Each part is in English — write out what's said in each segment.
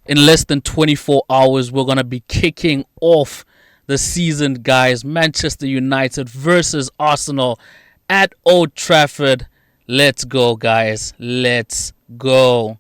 In less than 24 hours, we're going to be kicking off the season, guys. Manchester United versus Arsenal at Old Trafford. Let's go, guys. Let's go.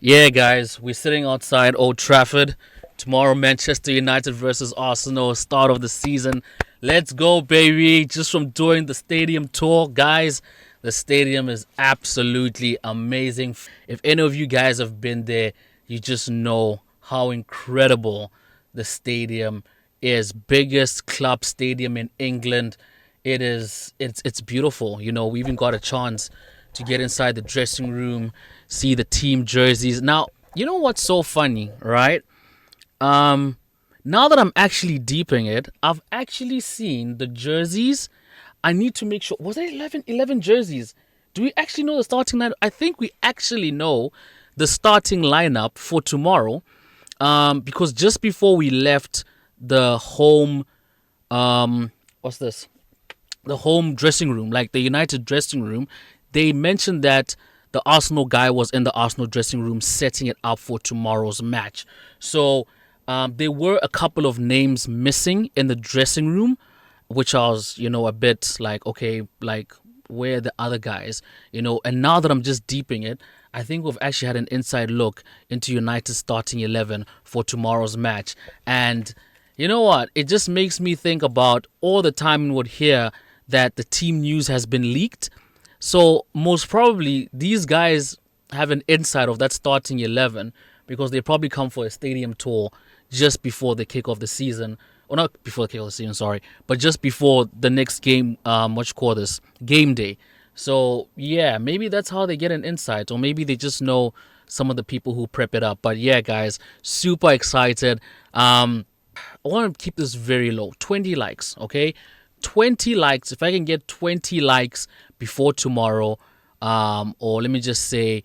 Yeah, guys, we're sitting outside Old Trafford. Tomorrow, Manchester United versus Arsenal, start of the season. Let's go, baby. Just from doing the stadium tour, guys, the stadium is absolutely amazing. If any of you guys have been there, you just know how incredible the stadium is. Biggest club stadium in England. It's beautiful. You know, we even got a chance to get inside the dressing room, see the team jerseys. Now, you know what's so funny, right? Now that I'm actually deeping it, I've actually seen the jerseys. I need to make sure. Was there 11 jerseys? Do we actually know the starting lineup? I think we actually know the starting lineup for tomorrow. Because just before we left the home, what's this? The home dressing room, like the United dressing room, they mentioned that the Arsenal guy was in the Arsenal dressing room setting it up for tomorrow's match. So there were a couple of names missing in the dressing room, which I was, a bit like, okay, like, where are the other guys? And now that I'm just deeping it, I think we've actually had an inside look into United's starting 11 for tomorrow's match. And you know what? It just makes me think about all the time we would hear that the team news has been leaked. So most probably these guys have an insight of that starting 11 because they probably come for a stadium tour just before the kick of the season. Or not before the kick of the season, sorry. But just before the next game, game day. So, yeah, maybe that's how they get an insight. Or maybe they just know some of the people who prep it up. But, yeah, guys, super excited. I want to keep this very low. 20 likes, okay? 20 likes. If I can get 20 likes before tomorrow, or let me just say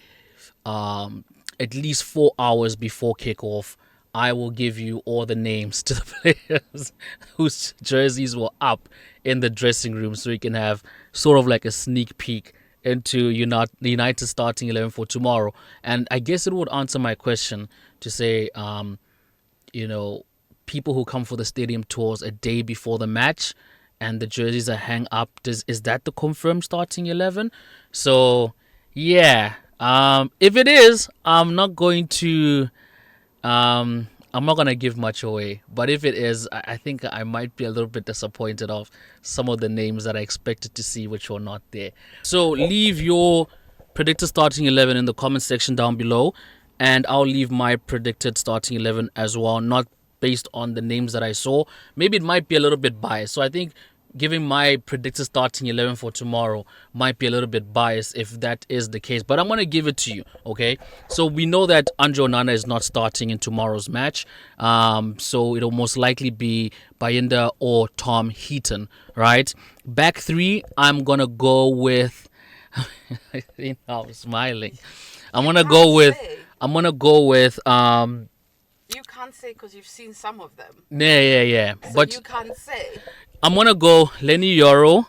at least 4 hours before kickoff, I will give you all the names to the players whose jerseys were up in the dressing room so you can have sort of like a sneak peek into the United starting 11 for tomorrow. And I guess it would answer my question to say, people who come for the stadium tours a day before the match and the jerseys are hang up, is that the confirmed starting 11? So, yeah. If it is, I'm not going to give much away, but if it is, I think I might be a little bit disappointed of some of the names that I expected to see which were not there. So leave your predicted starting 11 in the comment section down below, and I'll leave my predicted starting 11 as well, not based on the names that I saw. Maybe it might be a little bit biased, so I think giving my predicted starting 11 for tomorrow might be a little bit biased if that is the case, but I'm going to give it to you, okay? So we know that Andre Onana is not starting in tomorrow's match, so it'll most likely be Bayindir or Tom Heaton, right? Back three, I'm going to go with I think I'm smiling. I'm going to go with you can't say because you've seen some of them. Yeah. So but you can't say. I'm gonna go Lenny Yoro,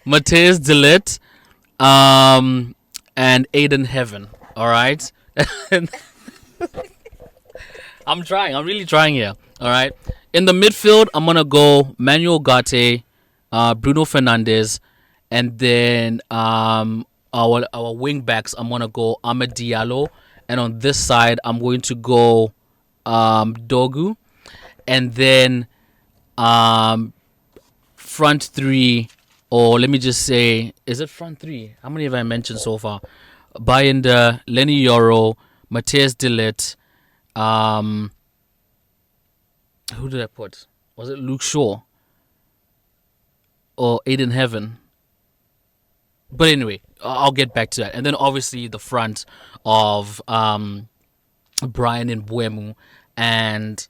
Matthias DeLigt, and Aiden Heaven. All right. I'm trying. I'm really trying here. All right. In the midfield, I'm gonna go Manuel Ugarte, Bruno Fernandes, and then our wing backs. I'm gonna go Ahmed Diallo, and on this side, I'm going to go Dorgu, and then front three, or let me just say, is it front three? How many have I mentioned so far? Bayindir, Lenny Yoro, Matthias DeLigt, who did I put? Was it Luke Shaw or Aiden Heaven? But anyway, I'll get back to that. And then obviously the front of Brian Mbeumo and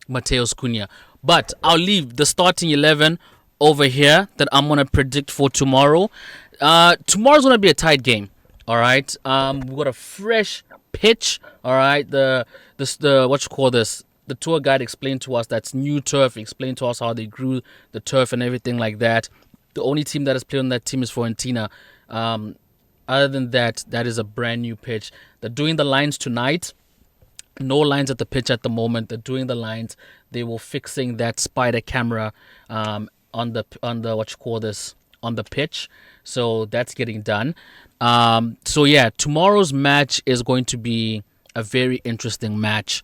Mateus Cunha. But I'll leave the starting 11 over here that I'm going to predict for tomorrow. Tomorrow's going to be a tight game. All right. We've got a fresh pitch. All right. The what you call this? The tour guide explained to us that's new turf. Explained to us how they grew the turf and everything like that. The only team that has played on that team is Fiorentina. Other than that, that is a brand new pitch. They're doing the lines tonight. No lines at the pitch at the moment. They're doing the lines. They were fixing that spider camera on the what you call this, on the pitch. So that's getting done. So yeah, tomorrow's match is going to be a very interesting match.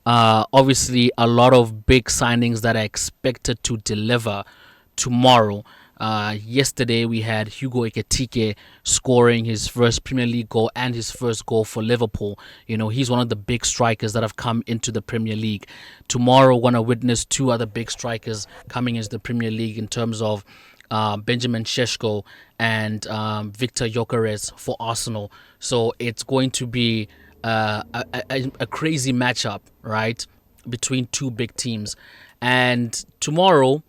Obviously, a lot of big signings that are expected to deliver tomorrow. Yesterday we had Hugo Ekitike scoring his first Premier League goal and his first goal for Liverpool. You know, he's one of the big strikers that have come into the Premier League. Tomorrow we're going to witness two other big strikers coming into the Premier League in terms of Benjamin Šeško and Victor Gyökeres for Arsenal. So it's going to be a crazy matchup, right, between two big teams. And tomorrow,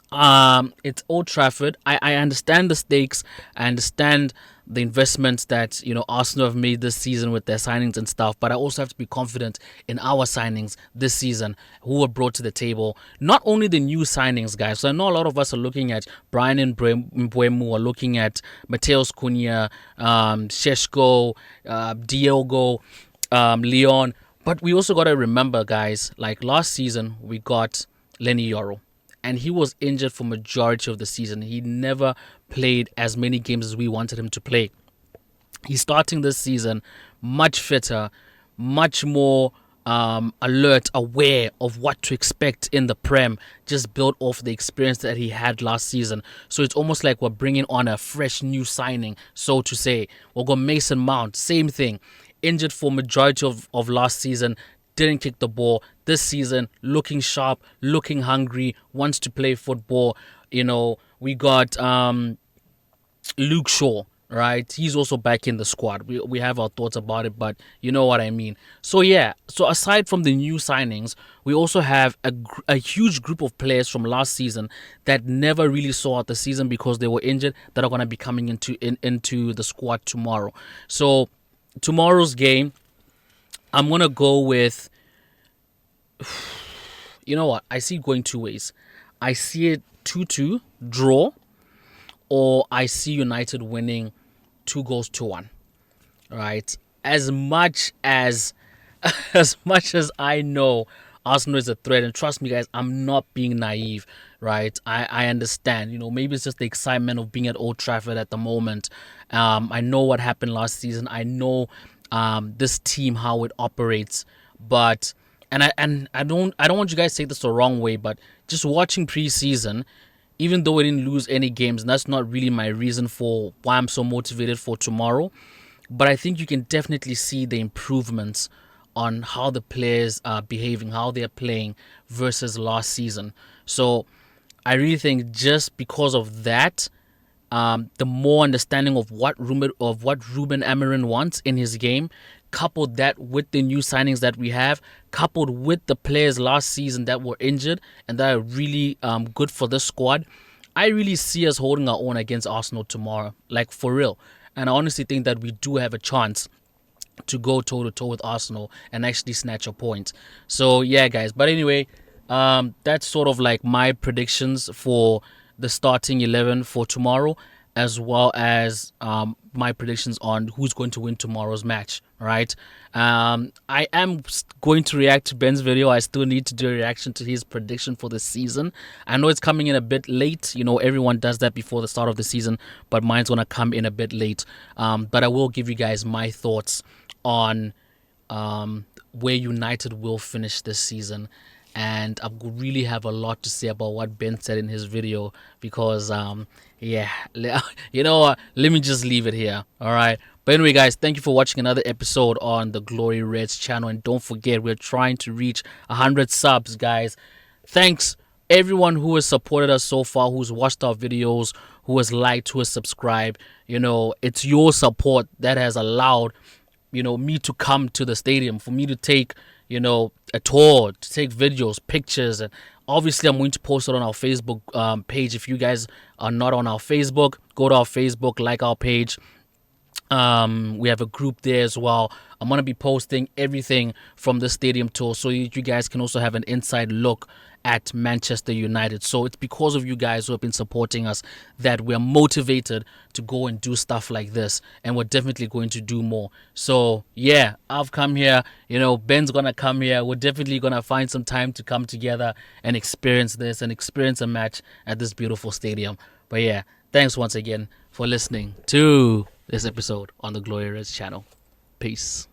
it's Old Trafford. I understand the stakes. I understand the investments that, you know, Arsenal have made this season with their signings and stuff, but I also have to be confident in our signings this season, who were brought to the table. Not only the new signings, guys. So I know a lot of us are looking at Brian and Mbeumo, are looking at Mateus Cunha, Šeško, Diogo, Leon, but we also got to remember, guys, like last season we got Lenny Yoro, and he was injured for majority of the season. He never played as many games as we wanted him to play. He's starting this season much fitter, much more alert, aware of what to expect in the Prem, just built off the experience that he had last season. So it's almost like we're bringing on a fresh new signing, so to say. We'll go Mason Mount, same thing. Injured for majority of last season, didn't kick the ball. This season, looking sharp, looking hungry, wants to play football. You know, we got Luke Shaw, right? He's also back in the squad. We have our thoughts about it, but you know what I mean. So yeah, so aside from the new signings, we also have a huge group of players from last season that never really saw out the season because they were injured, that are going to be coming into the squad tomorrow. So tomorrow's game, I'm going to go with, you know what, I see it going two ways. I see it 2-2 draw, or I see United winning 2-1. Right? As much as I know Arsenal is a threat, and trust me, guys, I'm not being naive, right? I understand. You know, maybe it's just the excitement of being at Old Trafford at the moment. I know what happened last season. I know this team, how it operates, but I don't want you guys to take this the wrong way, but just watching preseason, even though we didn't lose any games, and that's not really my reason for why I'm so motivated for tomorrow, but I think you can definitely see the improvements on how the players are behaving, how they're playing versus last season. So I really think just because of that, the more understanding of what Ruben Amorim wants in his game, coupled that with the new signings that we have, coupled with the players last season that were injured and that are really good for this squad, I really see us holding our own against Arsenal tomorrow, like for real. And I honestly think that we do have a chance to go toe-to-toe with Arsenal and actually snatch a point. So yeah, guys. But anyway, that's sort of like my predictions for the starting 11 for tomorrow, as well as my predictions on who's going to win tomorrow's match. Right? I am going to react to Ben's video. I still need to do a reaction to his prediction for the season. I know it's coming in a bit late. You know, everyone does that before the start of the season, but mine's going to come in a bit late. But I will give you guys my thoughts on where United will finish this season. And I really have a lot to say about what Ben said in his video because, yeah, you know what? Let me just leave it here. All right. But anyway, guys, thank you for watching another episode on the Glory Reds channel. And don't forget, we're trying to reach 100 subs, guys. Thanks, everyone who has supported us so far, who's watched our videos, who has liked, who has subscribed. You know, it's your support that has allowed, you know, me to come to the stadium, for me to take, you know, a tour, to take videos, pictures, and obviously I'm going to post it on our Facebook page. If you guys are not on our Facebook, go to our Facebook, like our page, We have a group there as well. I'm gonna be posting everything from the stadium tour, so you guys can also have an inside look at Manchester United. So it's because of you guys who have been supporting us that we're motivated to go and do stuff like this, and we're definitely going to do more. So yeah, I've come here. Ben's gonna come here. We're definitely gonna find some time to come together and experience this and experience a match at this beautiful stadium. But yeah, thanks once again for listening to this episode on the Glorious channel. Peace.